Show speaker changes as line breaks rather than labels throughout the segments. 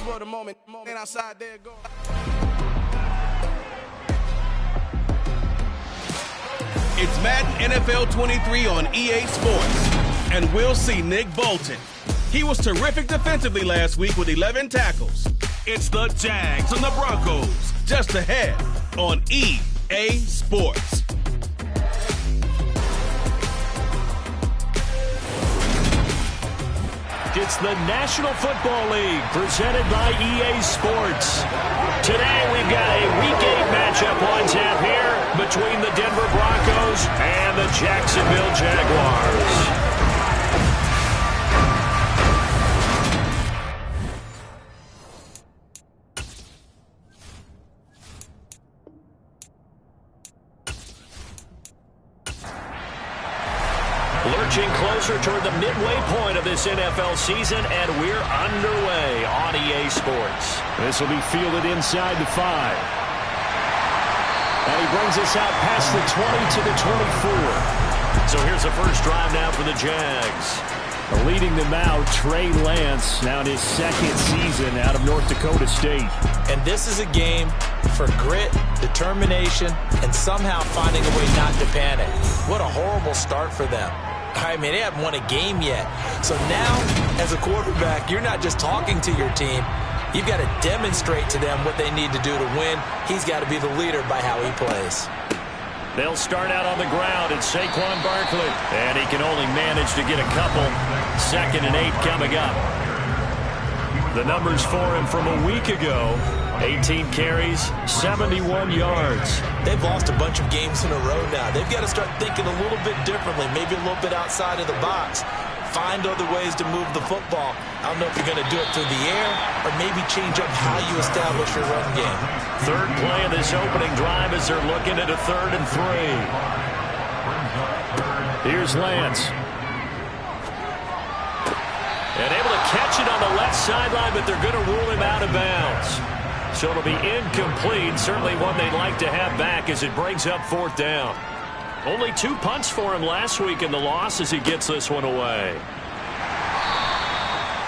for the moment outside there going.
It's Madden NFL 23 on EA Sports, and we'll see Nick Bolton. He was terrific defensively last week with 11 tackles. It's the Jags and the Broncos, just ahead on EA Sports.
It's the National Football League presented by EA Sports. Today we've got a Week 8 matchup on tap here between the Denver Broncos and the Jacksonville Jaguars. Lurching closer toward the midway point of this NFL season, and we're underway on EA Sports. This will be fielded inside the 5. And he brings us out past the 20 to the 24. So here's the first drive now for the Jags. Leading them out, Trey Lance, now in his second season out of North Dakota State.
And this is a game for grit, determination, and somehow finding a way not to panic. What a horrible start for them. I mean, they haven't won a game yet. So now, as a quarterback, you're not just talking to your team. You've got to demonstrate to them what they need to do to win. He's got to be the leader by how he plays.
They'll start out on the ground. It's Saquon Barkley. And he can only manage to get a couple. 2nd and 8 coming up. The numbers for him from a week ago. 18 carries, 71 yards.
They've lost a bunch of games in a row now. They've got to start thinking a little bit differently, maybe a little bit outside of the box. Find other ways to move the football. I don't know if you're going to do it through the air or maybe change up how you establish your run game.
Third play of this opening drive as they're looking at a 3rd and 3. Here's Lance. And able to catch it on the left sideline, but they're going to rule him out of bounds. So it'll be incomplete, certainly one they'd like to have back as it brings up 4th down. Only 2 punts for him last week in the loss as he gets this one away.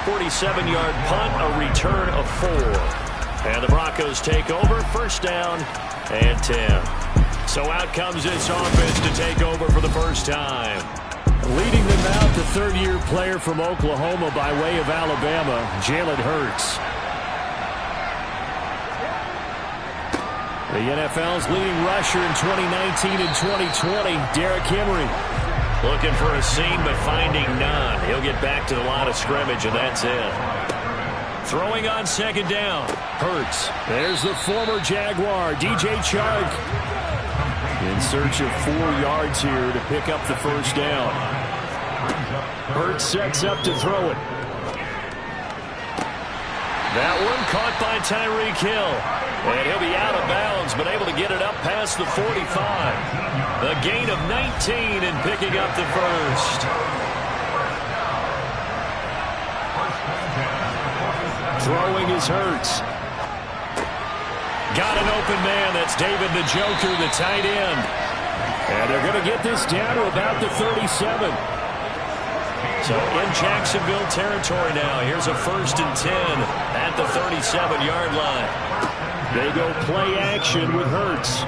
47-yard punt, a return of 4. And the Broncos take over, 1st down and 10. So out comes this offense to take over for the first time. Leading them out, the 3rd-year player from Oklahoma by way of Alabama, Jalen Hurts. The NFL's leading rusher in 2019 and 2020, Derrick Henry. Looking for a seam, but finding none. He'll get back to the line of scrimmage, and that's it. Throwing on 2nd down. Hurts. There's the former Jaguar, DJ Chark. In search of 4 yards here to pick up the 1st down. Hurts sets up to throw it. That one caught by Tyreek Hill. And he'll be out of bounds, but able to get it up past the 45. A gain of 19 and picking up the 1st. Throwing is Hurts. Got an open man. That's David the Joker, the tight end. And they're going to get this down to about the 37. So in Jacksonville territory now. Here's a 1st and 10 at the 37-yard line. They go play action with Hurts.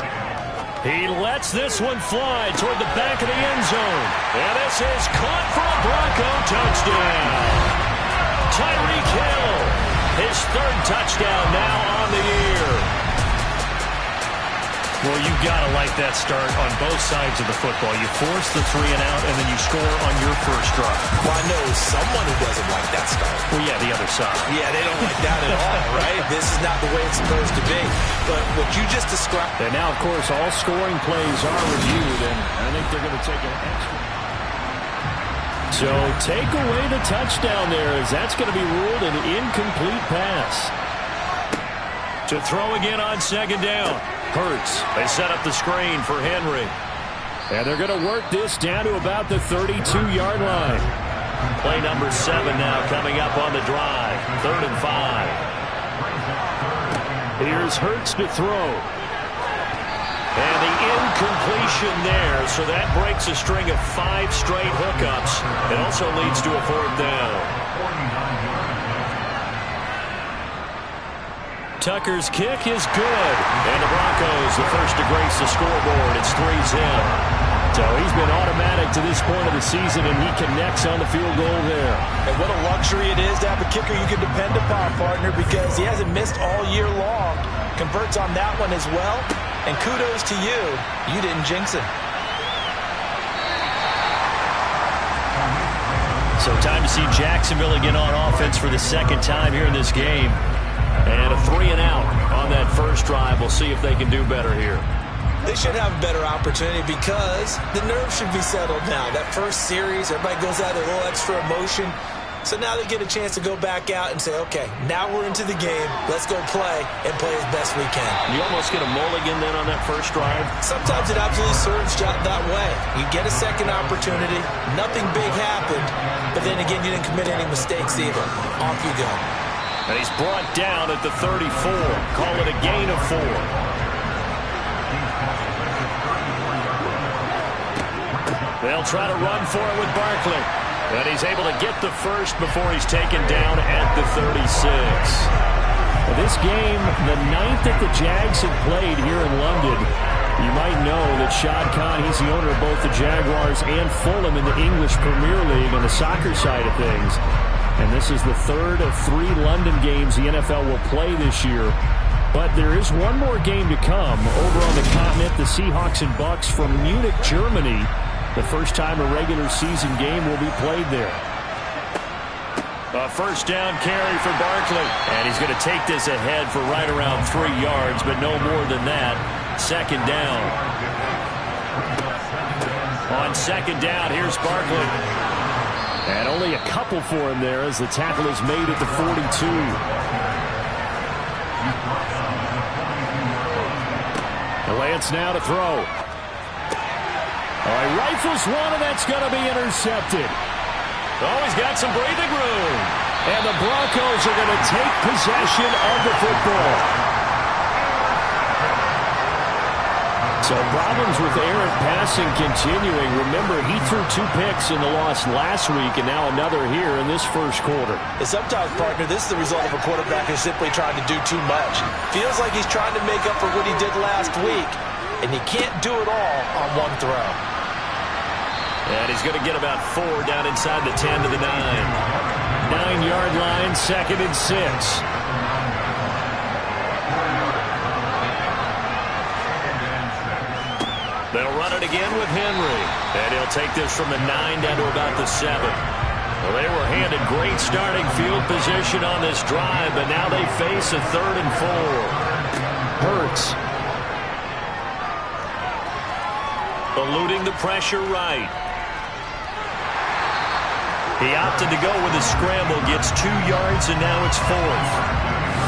He lets this one fly toward the back of the end zone. And this is caught for a Bronco touchdown. Tyreek Hill, his 3rd touchdown now on the year. Well, you've got to like that start on both sides of the football. You force the 3 and out, and then you score on your first drive.
Well, I know someone who doesn't like that start.
Well, yeah, the other side.
Yeah, they don't like that at all, right? This is not the way it's supposed to be. But what you just described.
And now, of course, all scoring plays are reviewed, and I think they're going to take an extra. So take away the touchdown there, as that's going to be ruled an incomplete pass. To throw again on 2nd down. Hurts. They set up the screen for Henry. And they're going to work this down to about the 32-yard line. Play number 7 now coming up on the drive. 3rd and 5. Here's Hurts to throw. And the incompletion there, so that breaks a string of 5 straight hookups. It also leads to a 4th down. Tucker's kick is good. And the Broncos, the first to grace the scoreboard. It's 3's in. So he's been automatic to this point of the season, and he connects on the field goal there.
And what a luxury it is to have a kicker you can depend upon, partner, because he hasn't missed all year long. Converts on that one as well. And kudos to you. You didn't jinx him.
So time to see Jacksonville again on offense for the second time here in this game. And a 3-and-out on that first drive. We'll see if they can do better here.
They should have a better opportunity because the nerves should be settled now. That first series, everybody goes out with a little extra emotion. So now they get a chance to go back out and say, okay, now we're into the game. Let's go play and play as best we can.
You almost get a mulligan then on that first drive?
Sometimes it absolutely serves that way. You get a second opportunity. Nothing big happened. But then again, you didn't commit any mistakes either. Off you go.
And he's brought down at the 34. Call it a gain of 4. They'll try to run for it with Barkley. And he's able to get the first before he's taken down at the 36. This game, the 9th that the Jags have played here in London, you might know that Shad Khan, he's the owner of both the Jaguars and Fulham in the English Premier League on the soccer side of things. And this is the 3rd of 3 London games the NFL will play this year. But there is one more game to come over on the continent, the Seahawks and Bucks from Munich, Germany. The first time a regular season game will be played there. A first down carry for Barkley. And he's going to take this ahead for right around 3 yards, but no more than that. Second down. On second down, here's Barkley. And only a couple for him there as the tackle is made at the 42. Lance now to throw. All right, rifles one, and that's going to be intercepted. Oh, he's got some breathing room. And the Broncos are going to take possession of the football. So problems with errant passing continuing. Remember, he threw 2 picks in the loss last week, and now another here in this first quarter.
And sometimes, partner, this is the result of a quarterback who's simply trying to do too much. Feels like he's trying to make up for what he did last week, and he can't do it all on one throw.
And he's going to get about 4 down inside the 10 to the 9. 9-yard line, 2nd and 6. They'll run it again with Henry. And he'll take this from the 9 down to about the 7. Well, they were handed great starting field position on this drive, but now they face a 3rd and 4. Hurts. Eluding the pressure right. He opted to go with a scramble, gets 2 yards, and now it's 4th.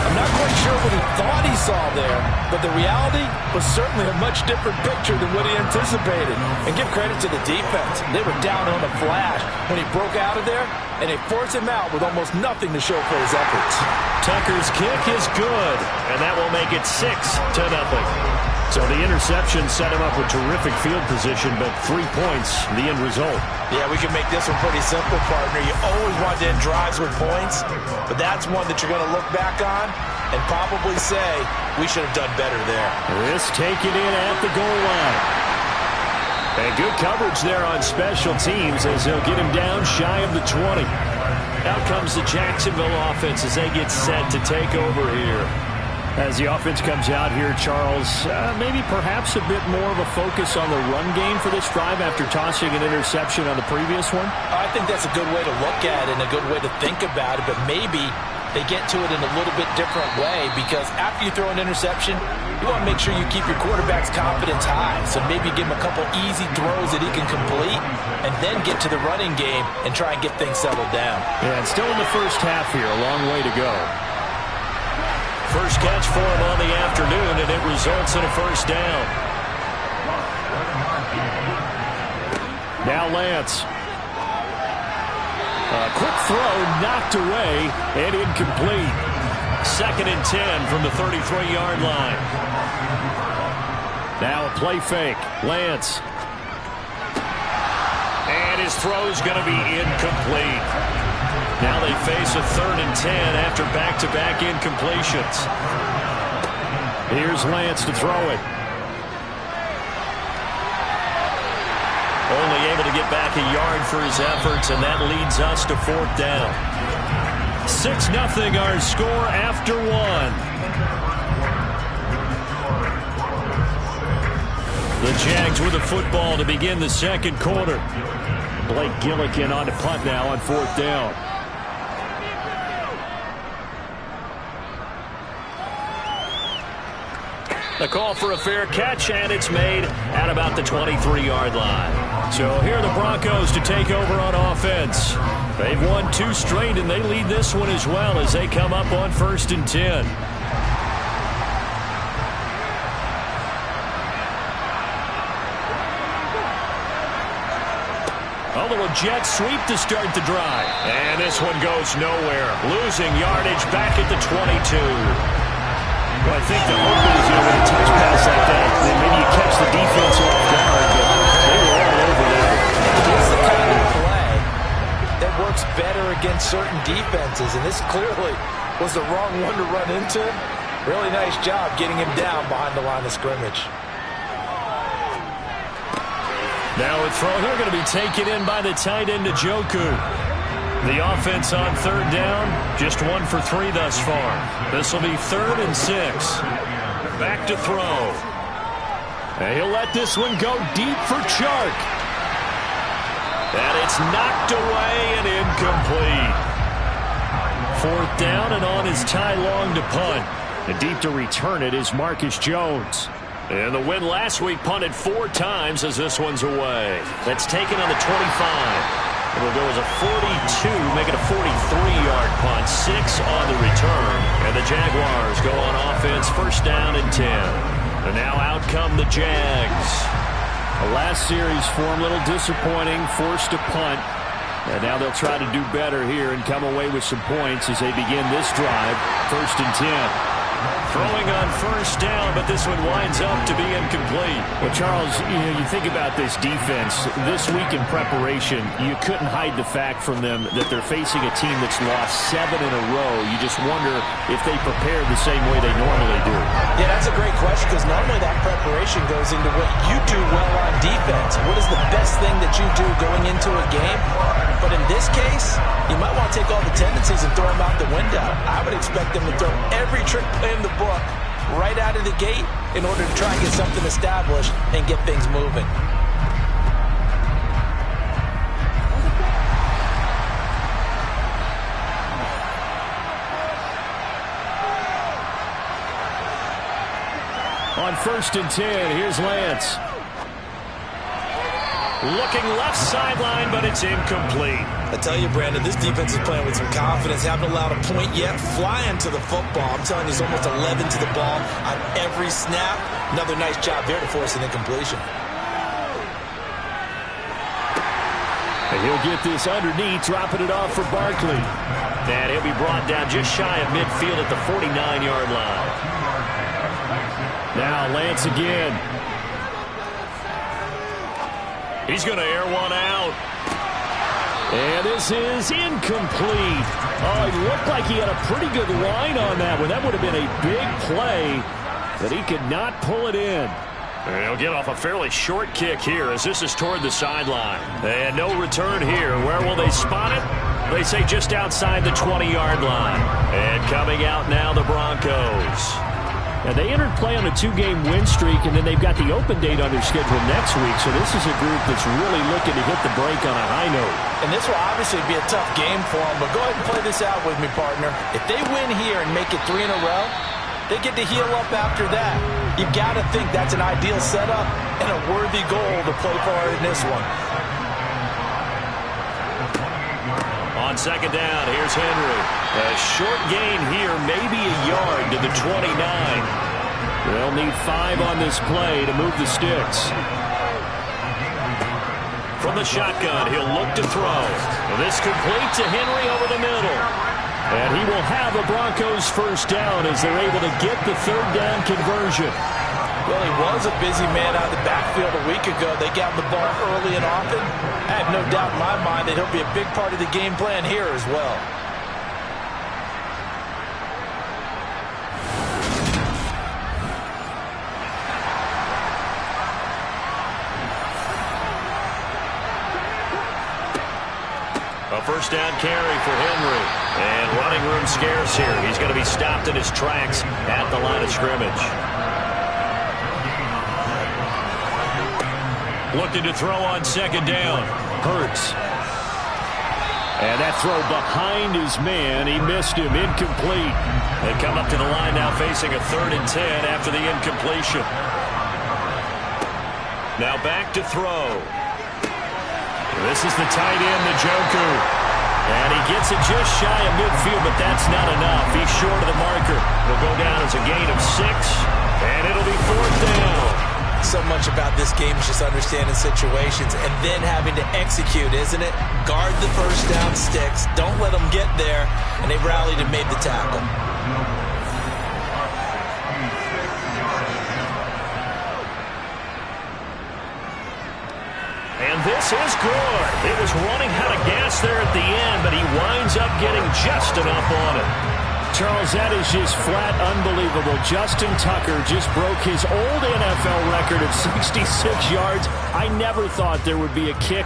I'm not quite sure what he thought he saw there, but the reality was certainly a much different picture than what he anticipated. And give credit to the defense. They were down on the flash when he broke out of there, and they forced him out with almost nothing to show for his efforts.
Tucker's kick is good, and that will make it 6-0. So the interception set him up with terrific field position, but 3 points, the end result.
Yeah, we can make this one pretty simple, partner. You always want to end drives with points, but that's one that you're going to look back on and probably say, we should have done better there.
This taken in at the goal line. And good coverage there on special teams as they'll get him down shy of the 20. Out comes the Jacksonville offense as they get set to take over here. As the offense comes out here, Charles, maybe perhaps a bit more of a focus on the run game for this drive after tossing an interception on the previous one?
I think that's a good way to look at it and a good way to think about it, but maybe they get to it in a little bit different way because after you throw an interception, you want to make sure you keep your quarterback's confidence high. So maybe give him a couple easy throws that he can complete and then get to the running game and try and get things settled down.
Yeah, and still in the first half here, a long way to go. First catch for him on the afternoon, and it results in a first down. Now Lance. A quick throw knocked away and incomplete. 2nd and 10 from the 33-yard line. Now a play fake. Lance. And his throw's going to be incomplete. Now they face a 3rd and 10 after back-to-back incompletions. Here's Lance to throw it. Only able to get back a yard for his efforts, and that leads us to 4th down. 6-0 our score after 1. The Jags with the football to begin the 2nd quarter. Blake Gillikin on the punt now on 4th down. The call for a fair catch, and it's made at about the 23-yard line. So here are the Broncos to take over on offense. They've won 2 straight, and they lead this one as well as they come up on 1st and 10. A little jet sweep to start the drive. And this one goes nowhere. Losing yardage back at the 22. Well, I think the hope is, with a touch pass like that, then maybe you catch the defense off guard, but they were all over there.
It's the kind of play that works better against certain defenses, and this clearly was the wrong one to run into. Really nice job getting him down behind the line of scrimmage.
Now a throw here going to be taken in by the tight end Njoku. The offense on 3rd down, just 1 for 3 thus far. This will be 3rd and 6. Back to throw. And he'll let this one go deep for Chark. And it's knocked away and incomplete. 4th down, and on his Ty Long to punt. And deep to return it is Marcus Jones. And the win last week punted 4 times as this one's away. That's taken on the 25. It'll go as a 42, make it a 43-yard punt, 6 on the return. And the Jaguars go on offense, 1st down and 10. And now out come the Jags. The last series for them, a little disappointing, forced to punt. And now they'll try to do better here and come away with some points as they begin this drive, 1st and 10. Throwing on 1st down, but this one winds up to be incomplete.
Well, Charles, you think about this defense. This week in preparation, you couldn't hide the fact from them that they're facing a team that's lost 7 in a row. You just wonder if they prepare the same way they normally do.
Yeah, that's a great question, because normally that preparation goes into what you do well on defense. What is the best thing that you do going into a game? But in this case, you might want to take all the tendencies and throw them out the window. I would expect them to throw every trick play in the book right out of the gate in order to try and get something established and get things moving.
On 1st and 10, here's Lance. Looking left sideline, but it's incomplete.
I tell you, Brandon, this defense is playing with some confidence. Haven't allowed a point yet. Flying to the football. I'm telling you, it's almost 11 to the ball on every snap. Another nice job there to force an incompletion.
And he'll get this underneath, dropping it off for Barkley. And he'll be brought down just shy of midfield at the 49-yard line. Now Lance again. He's going to air one out. And this is incomplete. Oh, it looked like he had a pretty good line on that one. That would have been a big play, but he could not pull it in. And he'll get off a fairly short kick here as this is toward the sideline. And no return here. Where will they spot it? They say just outside the 20-yard line. And coming out now, the Broncos.
Now, they entered play on a 2-game win streak, and then they've got the open date on their schedule next week. So this is a group that's really looking to hit the break on a high note.
And this will obviously be a tough game for them, but go ahead and play this out with me, partner. If they win here and make it 3 in a row, they get to heal up after that. You've got to think that's an ideal setup and a worthy goal to play for in this one.
On 2nd down, here's Henry. A short gain here, maybe a yard to the 29. They'll need 5 on this play to move the sticks. From the shotgun, he'll look to throw. This complete to Henry over the middle. And he will have a Broncos 1st down as they're able to get the 3rd down conversion.
Well, he was a busy man out of the backfield a week ago. They got him the ball early and often. I have no doubt in my mind that he'll be a big part of the game plan here as well.
A first down carry for Henry. And running room scarce here. He's going to be stopped in his tracks at the line of scrimmage. Looking to throw on second down. Hurts. And that throw behind his man. He missed him. Incomplete. They come up to the line now facing a 3rd and 10 after the incompletion. Now back to throw. This is the tight end, Njoku. And he gets it just shy of midfield, but that's not enough. He's short of the marker. It'll go down as a gain of 6, and it'll be 4th down.
So much about this game is just understanding situations and then having to execute, isn't it? Guard the first down sticks. Don't let them get there. And they rallied and made the tackle.
And this is good. It was running out of gas there at the end, but he winds up getting just enough on it.
Charles, that is just flat unbelievable. Justin Tucker just broke his old NFL record of 66 yards. I never thought there would be a kick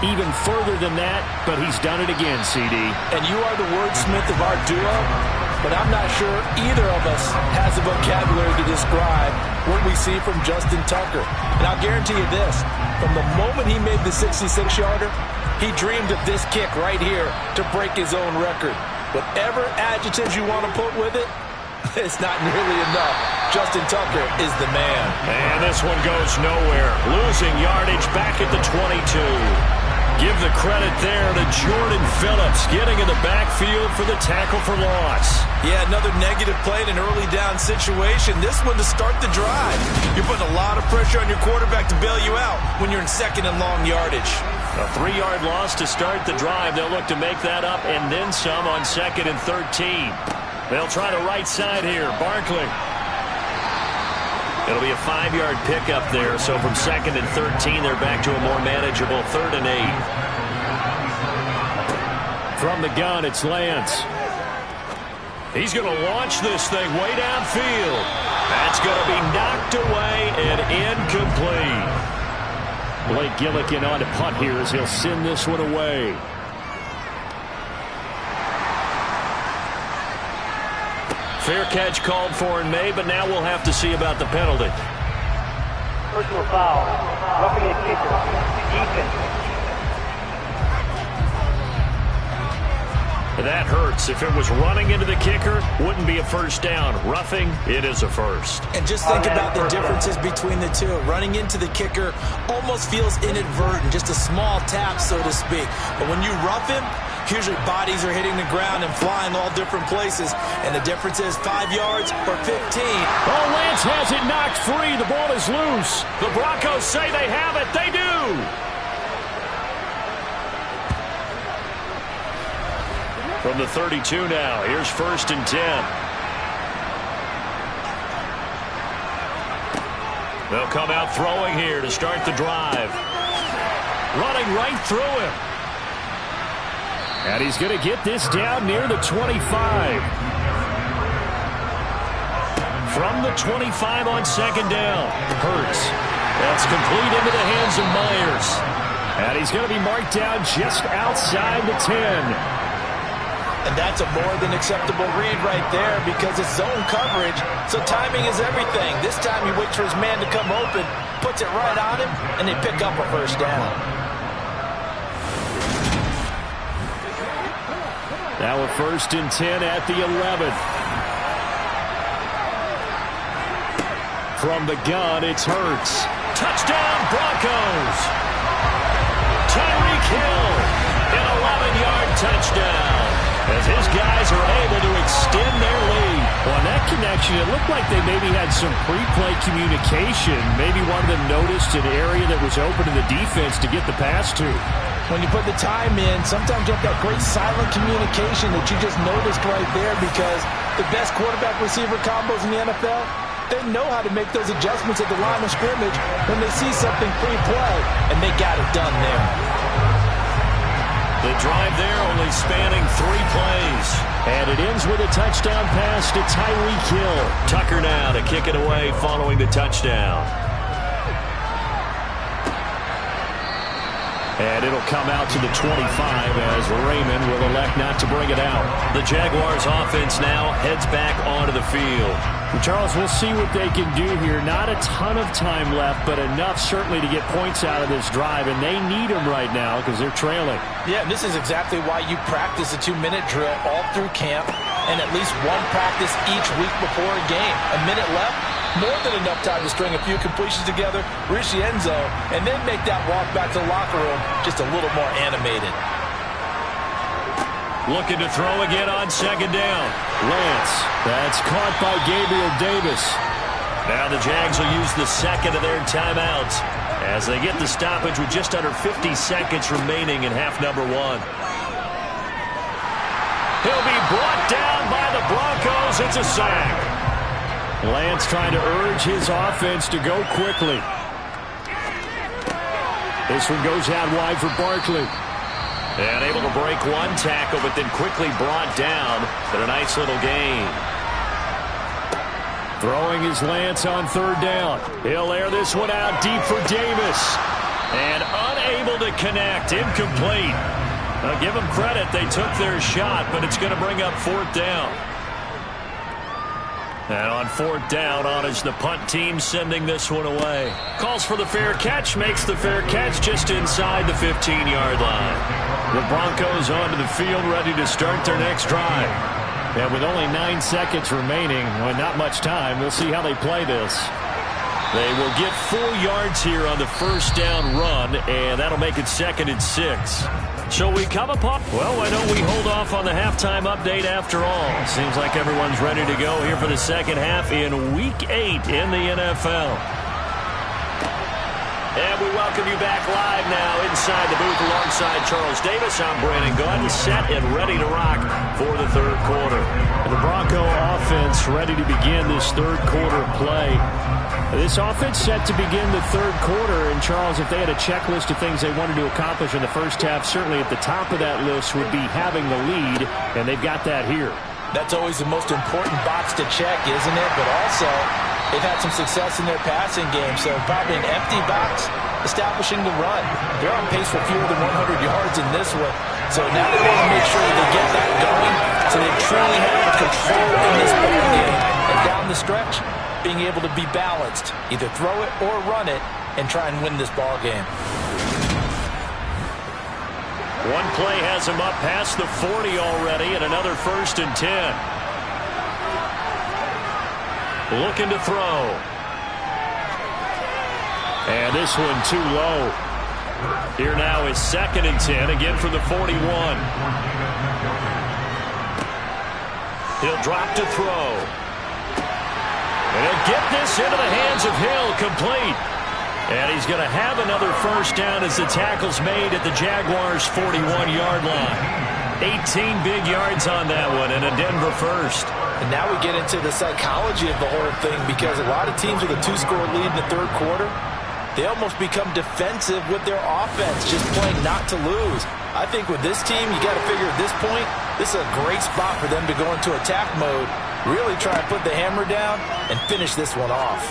even further than that, but he's done it again, CD.
And you are the wordsmith of our duo, but I'm not sure either of us has the vocabulary to describe what we see from Justin Tucker. And I'll guarantee you this, from the moment he made the 66-yarder, he dreamed of this kick right here to break his own record. Whatever adjectives you want to put with it, it's not nearly enough. Justin Tucker is the man.
And this one goes nowhere. Losing yardage back at the 22. Give the credit there to Jordan Phillips getting in the backfield for the tackle for loss.
Yeah, another negative play in an early down situation. This one to start the drive. You're putting a lot of pressure on your quarterback to bail you out when you're in 2nd and long yardage.
A 3-yard loss to start the drive. They'll look to make that up and then some on 2nd and 13. They'll try the right side here. Barkley. It'll be a 5-yard pickup there. So from 2nd and 13, they're back to a more manageable 3rd and 8.
From the gun, it's Lance.
He's going to launch this thing way downfield. That's going to be knocked away and incomplete.
Blake Gillikin on to punt here as he'll send this one away.
Fair catch called for in May, but now we'll have to see about the penalty.
Personal foul. Roughing a kicker. Defense.
That hurts. If it was running into the kicker, wouldn't be a first down. Roughing, it is a first.
And just think about the differences between the two. Running into the kicker almost feels inadvertent, just a small tap, so to speak. But when you rough him, usually bodies are hitting the ground and flying all different places. And the difference is 5 yards or 15.
Oh, Lance has it knocked free. The ball is loose.
The Broncos say they have it. They do. From the 32 now, here's 1st and 10. They'll come out throwing here to start the drive. Running right through him.
And he's going to get this down near the 25.
From the 25 on 2nd down. Hurts. That's complete into the hands of Myers.
And he's going to be marked down just outside the 10.
And that's a more than acceptable read right there because it's zone coverage, so timing is everything. This time he waits for his man to come open, puts it right on him, and they pick up a first down.
Now a 1st and 10 at the 11. From the gun, it's Hurts.
Touchdown, Broncos! Tyreek Hill, an 11-yard touchdown. As his guys are able to extend their lead.
Well, on that connection, it looked like they maybe had some pre-play communication. Maybe one of them noticed an area that was open to the defense to get the pass to.
When you put the time in, sometimes you have that great silent communication that you just noticed right there because the best quarterback-receiver combos in the NFL, they know how to make those adjustments at the line of scrimmage when they see something pre-play, and they got it done there.
The drive there only spanning 3 plays.
And it ends with a touchdown pass to Tyreek Hill.
Tucker now to kick it away following the touchdown.
And it'll come out to the 25 as Raymond will elect not to bring it out.
The Jaguars offense now heads back onto the field.
And Charles, we'll see what they can do here. Not a ton of time left, but enough certainly to get points out of this drive, and they need them right now because they're trailing.
Yeah, and this is exactly why you practice a 2-minute drill all through camp and at least one practice each week before a game. A minute left, more than enough time to string a few completions together, reach the end zone, and then make that walk back to the locker room just a little more animated.
Looking to throw again on second down.
Lance, that's caught by Gabriel Davis.
Now the Jags will use the second of their timeouts as they get the stoppage with just under 50 seconds remaining in half number 1. He'll be brought down by the Broncos. It's a sack.
Lance trying to urge his offense to go quickly. This one goes out wide for Barkley.
And able to break one tackle, but then quickly brought down. But a nice little gain.
Throwing is Lance on third down. He'll air this one out deep for Davis.
And unable to connect. Incomplete. Now give them credit. They took their shot, but it's going to bring up fourth down. And on fourth down, on is the punt team sending this one away. Calls for the fair catch, makes the fair catch just inside the 15-yard line.
The Broncos onto the field, ready to start their next drive. And with only 9 seconds remaining, well, not much time, we'll see how they play this.
They will get 4 yards here on the first down run, and that'll make it 2nd and 6. Shall we come upon? Well, why don't we hold off on the halftime update after all? Seems like everyone's ready to go here for the second half in Week 8 in the NFL. And we welcome you back live now inside the booth alongside Charles Davis. I'm Brandon Gunn, set and ready to rock for the third quarter.
And the Bronco offense ready to begin this third quarter play. This offense set to begin the third quarter, and Charles, if they had a checklist of things they wanted to accomplish in the first half, certainly at the top of that list would be having the lead, and they've got that here.
That's always the most important box to check, isn't it? But also, they've had some success in their passing game, so probably an empty box establishing the run. They're on pace for fewer than 100 yards in this one, so now they want to make sure that they get that going so they truly have control in this ball game. And down the stretch, being able to be balanced, either throw it or run it, and try and win this ball game.
One play has him up past the 40 already, and another 1st and 10. Looking to throw. And this one too low. Here now is 2nd and 10, again from the 41. He'll drop to throw. And he'll get this into the hands of Hill, complete. And he's going to have another first down as the tackle's made at the Jaguars' 41-yard line. 18 big yards on that one, and a Denver first.
And now we get into the psychology of the whole thing, because a lot of teams with a 2-score lead in the third quarter, they almost become defensive with their offense, just playing not to lose. I think with this team, you got to figure at this point, this is a great spot for them to go into attack mode, really try to put the hammer down and finish this one off.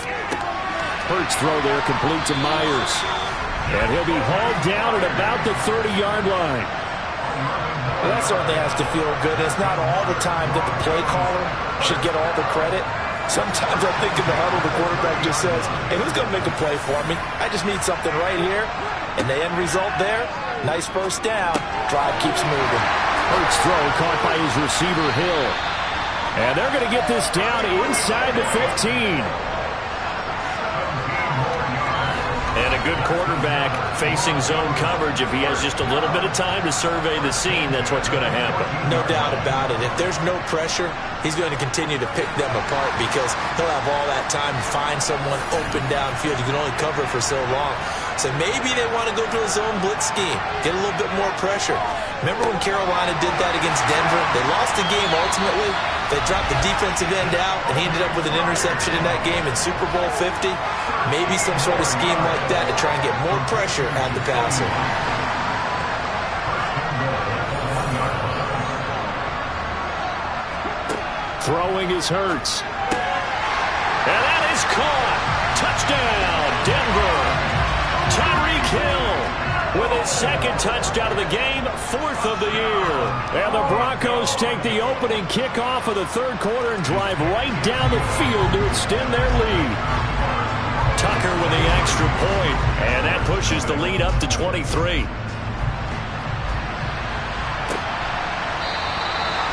Hurts throw there, complete to Myers. And he'll be hauled down at about the 30-yard line.
Well, that certainly has to feel good. It's not all the time that the play caller should get all the credit. Sometimes I think in the huddle, the quarterback just says, hey, who's going to make a play for me? I just need something right here. And the end result there, nice first down. Drive keeps moving.
Hurts throw caught by his receiver, Hill. And they're going to get this down inside the 15.
And a good quarterback facing zone coverage. If he has just a little bit of time to survey the scene, that's what's going to happen.
No doubt about it. If there's no pressure, he's going to continue to pick them apart because he'll have all that time to find someone open downfield. You can only cover for so long. So maybe they want to go to a zone blitz scheme, get a little bit more pressure. Remember when Carolina did that against Denver? They lost the game ultimately. They dropped the defensive end out, and he ended up with an interception in that game in Super Bowl 50. Maybe some sort of scheme like that to try and get more pressure on the passer.
Throwing is Hurts. And that is caught. Touchdown, Denver. Tyreek Hill with his second touchdown of the game, 4th of the year. And the Broncos take the opening kickoff of the third quarter and drive right down the field to extend their lead. Tucker with the extra point, and that pushes the lead up to 23.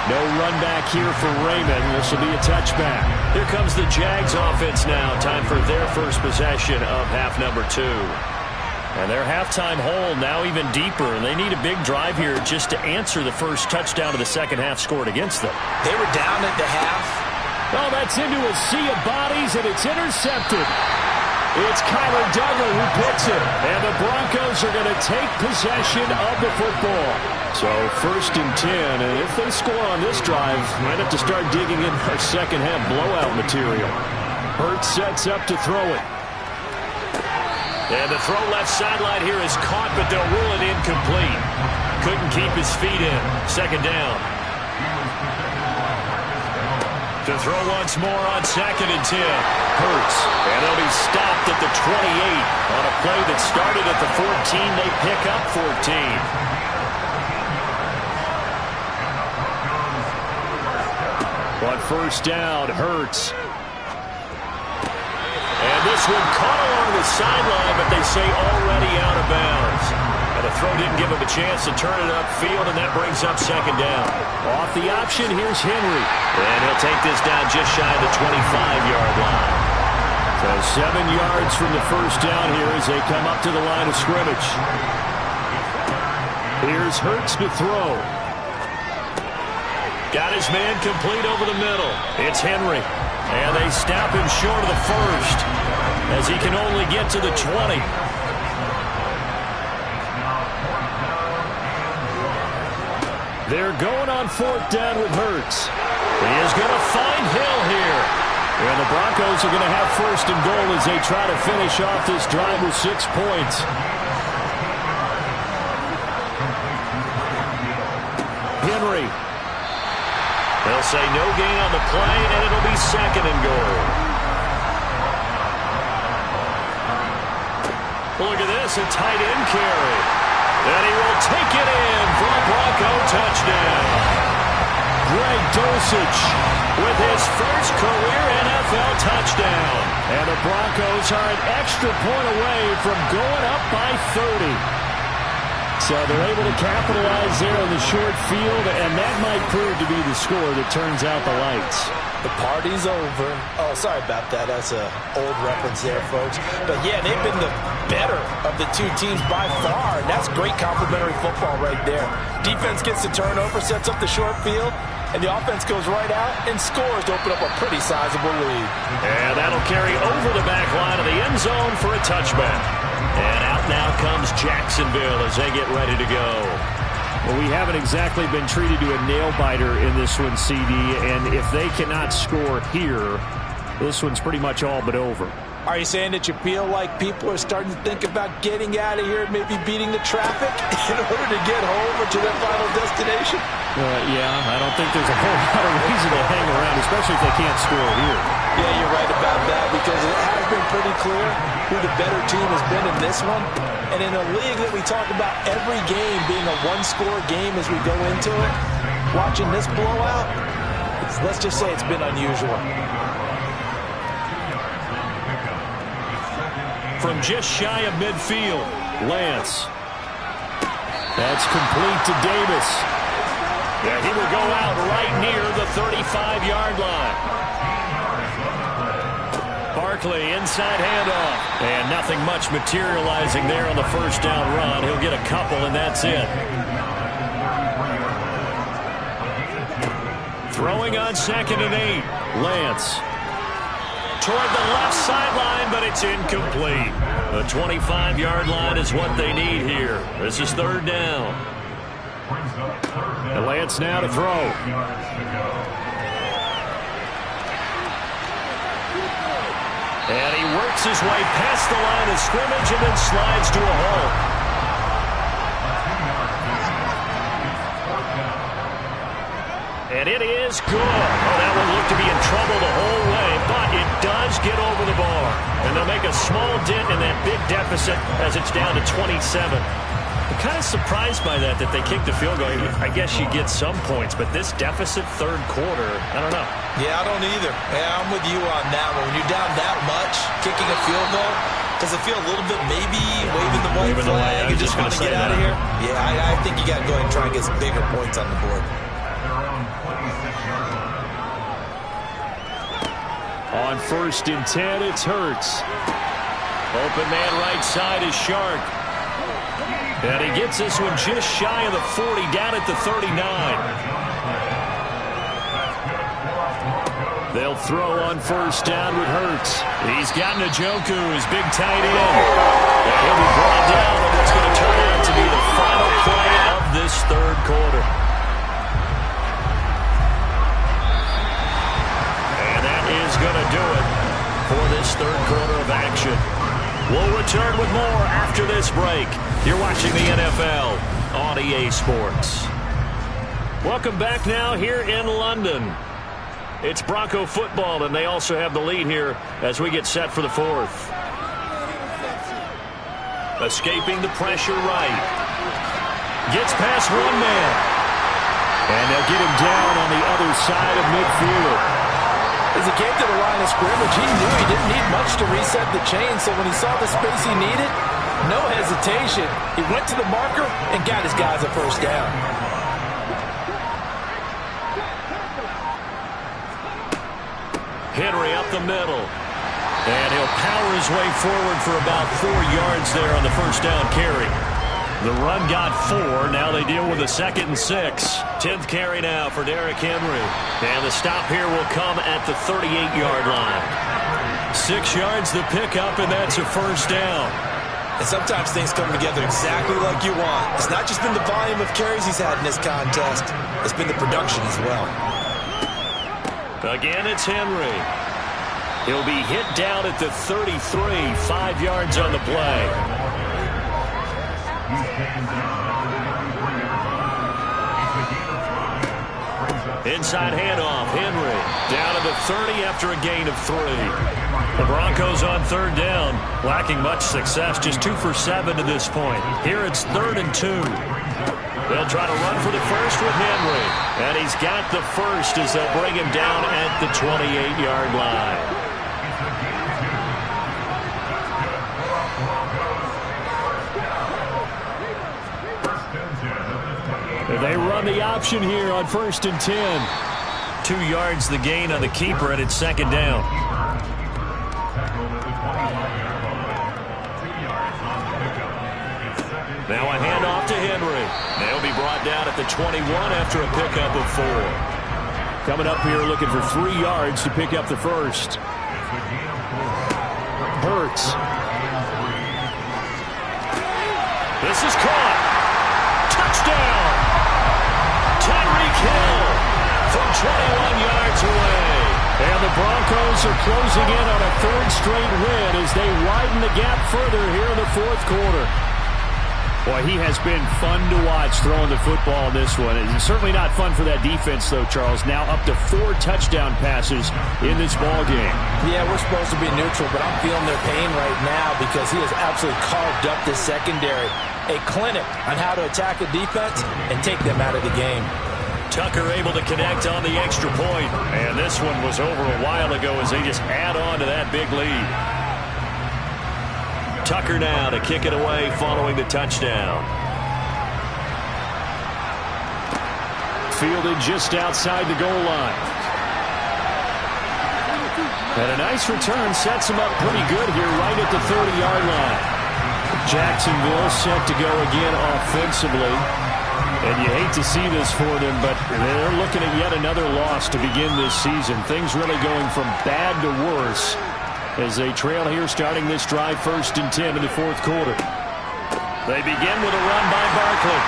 No run back here for Raymond. This will be a touchback. Here comes the Jags offense now. Time for their first possession of half number 2. And their halftime hole now even deeper. And they need a big drive here just to answer the first touchdown of the second half scored against them.
They were down at the half.
Oh, that's into a sea of bodies, and it's intercepted. It's Kyler Duggar who puts it. And the Broncos are going to take possession of the football. So 1st and 10, and if they score on this drive, might have to start digging in our second half blowout material. Hurts sets up to throw it. And the throw left sideline here is caught, but they'll rule it incomplete. Couldn't keep his feet in. Second down. To throw once more on 2nd and 10. Hurts. And they'll be stopped at the 28 on a play that started at the 14. They pick up 14. On first down, Hurts. And this one caught along the sideline, but they say already out of bounds. And the throw didn't give him a chance to turn it upfield, and that brings up second down. Off the option, here's Henry. And he'll take this down just shy of the 25-yard line. So 7 yards from the first down here as they come up to the line of scrimmage. Here's Hurts to throw. Got his man complete over the middle. It's Henry. And they stop him short of the first as he can only get to the 20. They're going on 4th down with Hurts. He is going to find Hill here. And the Broncos are going to have 1st and goal as they try to finish off this drive with 6 points. Henry. They'll say no gain on the play, and it'll be 2nd and goal. Look at this, a tight end carry. And he will take it in for a Bronco touchdown. Greg Dulcich with his first career NFL touchdown. And the Broncos are an extra point away from going up by 30. So they're able to capitalize there on the short field, and that might prove to be the score that turns out the lights.
The party's over. Oh, sorry about that. That's an old reference there, folks. But, yeah, they've been the better of the two teams by far, and that's great complimentary football right there. Defense gets the turnover, sets up the short field, and the offense goes right out and scores to open up a pretty sizable lead.
And that'll carry over the back line of the end zone for a touchback. And out now comes Jacksonville as they get ready to go. Well, we haven't exactly been treated to a nail-biter in this one, CD, and if they cannot score here, this one's pretty much all but over.
Are you saying that you feel like people are starting to think about getting out of here, maybe beating the traffic in order to get home or to their final destination?
Yeah, I don't think there's a whole lot of reason to hang around, especially if they can't score here.
Yeah, you're right about that, because it has been pretty clear who the better team has been in this one. And in a league that we talk about every game being a one-score game as we go into it, watching this blowout, let's just say it's been unusual.
From just shy of midfield, Lance. That's complete to Davis. Yeah, he will go out right near the 35-yard line. Barkley, inside handoff. And nothing much materializing there on the first down run. He'll get a couple, and that's it. Throwing on 2nd and 8, Lance. toward the left sideline, but it's incomplete. The 25-yard line is what they need here. This is third down.
And Lance now to throw.
And he works his way past the line of scrimmage and then slides to a halt. And it is good. Oh, that one looked to be in trouble the whole way, but it does get over the bar. And they'll make a small dent in that big deficit as it's down to 27. I'm kind of surprised by that they kicked the field goal. I guess you get some points, but this deficit third quarter, I don't know.
Yeah, I don't either. Yeah, I'm with you on that one. When you're down that much, kicking a field goal, does it feel a little bit maybe waving the white flag? You just want to get out of here? Yeah, I think you got to go ahead and try and get some bigger points on the board.
On 1st and 10, it's Hurts. Open man right side is Shark. And he gets this one just shy of the 40, down at the 39. They'll throw on 1st down with Hurts. He's got Njoku, his big tight end. And he'll be brought down on what's going to turn out to be the final play of this third quarter. Is going to do it for this third quarter of action. We'll return with more after this break. You're watching the NFL on EA Sports. Welcome back now here in London. It's Bronco football, and they also have the lead here as we get set for the fourth. Escaping the pressure right. Gets past one man. And they'll get him down on the other side of midfield.
As he came to the line of scrimmage, he knew he didn't need much to reset the chain, so when he saw the space he needed, no hesitation. He went to the marker and got his guys a first down.
Henry up the middle. And he'll power his way forward for about 4 yards there on the first down carry. The run got 4. Now they deal with a 2nd and 6. 10th carry now for Derrick Henry. And the stop here will come at the 38-yard line. 6 yards the pickup, and that's a first down.
And sometimes things come together exactly like you want. It's not just been the volume of carries he's had in this contest. It's been the production as well.
Again, it's Henry. He'll be hit down at the 33. 5 yards on the play. Inside handoff, Henry down to the 30 after a gain of 3. The Broncos on third down, lacking much success, just 2 for 7 to this point. Here it's 3rd and 2. They'll try to run for the first with Henry, and he's got the first as they'll bring him down at the 28-yard line. They run the option here on 1st and 10. 2 yards the gain on the keeper, and it's 2nd down. Now a handoff to Henry. They'll be brought down at the 21 after a pickup of 4.
Coming up here looking for 3 yards to pick up the first. Hurts.
This is caught. Touchdown. Tyreek Hill from 21 yards away.
And the Broncos are closing in on a 3rd straight win as they widen the gap further here in the 4th quarter. Boy, he has been fun to watch throwing the football in this one. It's certainly not fun for that defense, though, Charles. Now up to 4 touchdown passes in this ball game.
Yeah, we're supposed to be neutral, but I'm feeling their pain right now because he has absolutely carved up the secondary. A clinic on how to attack a defense and take them out of the game.
Tucker able to connect on the extra point. And this one was over a while ago as they just add on to that big lead. Tucker now to kick it away following the touchdown.
Fielded just outside the goal line. And a nice return sets him up pretty good here right at the 30-yard line. Jacksonville set to go again offensively. And you hate to see this for them, but they're looking at yet another loss to begin this season. Things really going from bad to worse as they trail here starting this drive 1st and 10 in the 4th quarter. They begin with a run by Barkley.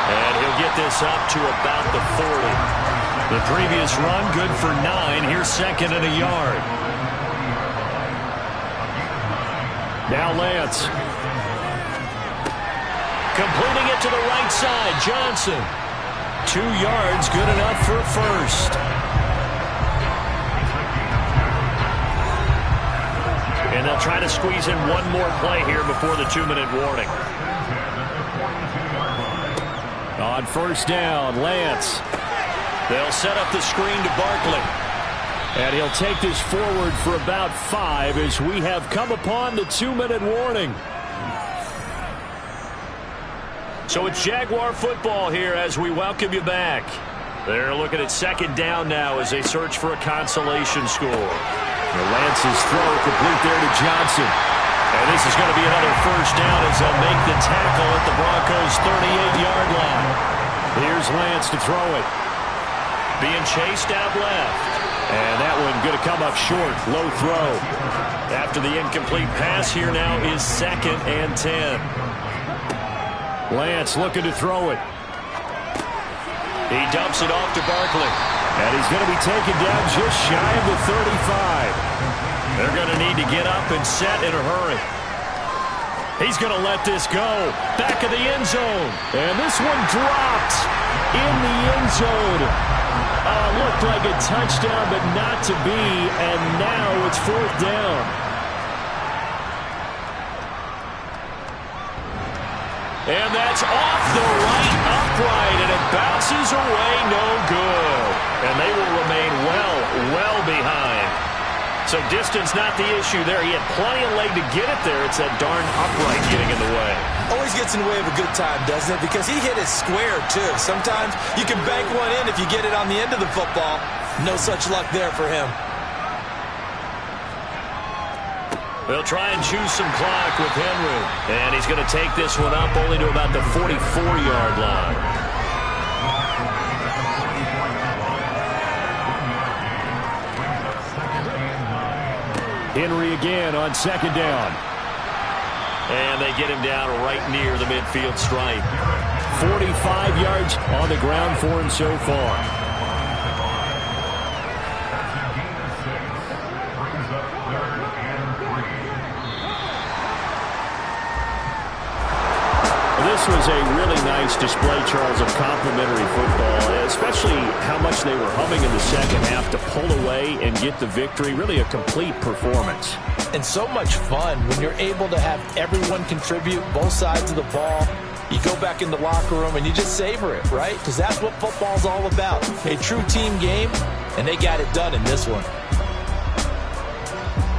And he'll get this up to about the 40. The previous run good for 9. Here's 2nd and a yard. Now Lance. Completing it to the right side. Johnson. 2 yards, good enough for a first. And they'll try to squeeze in one more play here before the 2-minute warning. On 1st down, Lance. They'll set up the screen to Barkley. And he'll take this forward for about 5 as we have come upon the 2-minute warning. So it's Jaguar football here as we welcome you back. They're looking at 2nd down now as they search for a consolation score. Lance's throw complete there to Johnson. And this is going to be another 1st down as they'll make the tackle at the Broncos' 38-yard line. Here's Lance to throw it. Being chased out left. And that one going to come up short. Low throw. After the incomplete pass, here now is 2nd and 10. Lance looking to throw it. He dumps it off to Barkley. And he's going to be taken down just shy of the 35. They're going to need to get up and set in a hurry. He's going to let this go. Back of the end zone. And this one dropped in the end zone. Looked like a touchdown, but not to be. And now it's 4th down. And that's off the right upright, and it bounces away no good. And they will remain well behind. So distance not the issue there. He had plenty of leg to get it there. It's that darn upright getting in the way.
Always gets in the way of a good time, doesn't it? Because he hit it square, too. Sometimes you can bank one in if you get it on the end of the football. No such luck there for him.
They'll try and choose some clock with Henry. And he's going to take this one up only to about the 44-yard line.
Henry again on 2nd down.
And they get him down right near the midfield stripe.
45 yards on the ground for him so far. This was a really nice display, Charles, of complimentary football, especially how much they were humming in the 2nd half to pull away and get the victory. Really a complete performance.
And so much fun when you're able to have everyone contribute, both sides of the ball. You go back in the locker room and you just savor it, right? Because that's what football's all about. A true team game, and they got it done in this one.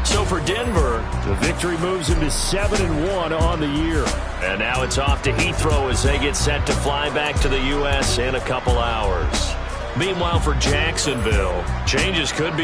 So for Denver,
the victory moves them to 7-1 on the year.
And now it's off to Heathrow as they get set to fly back to the U.S. in a couple hours. Meanwhile, for Jacksonville, changes could be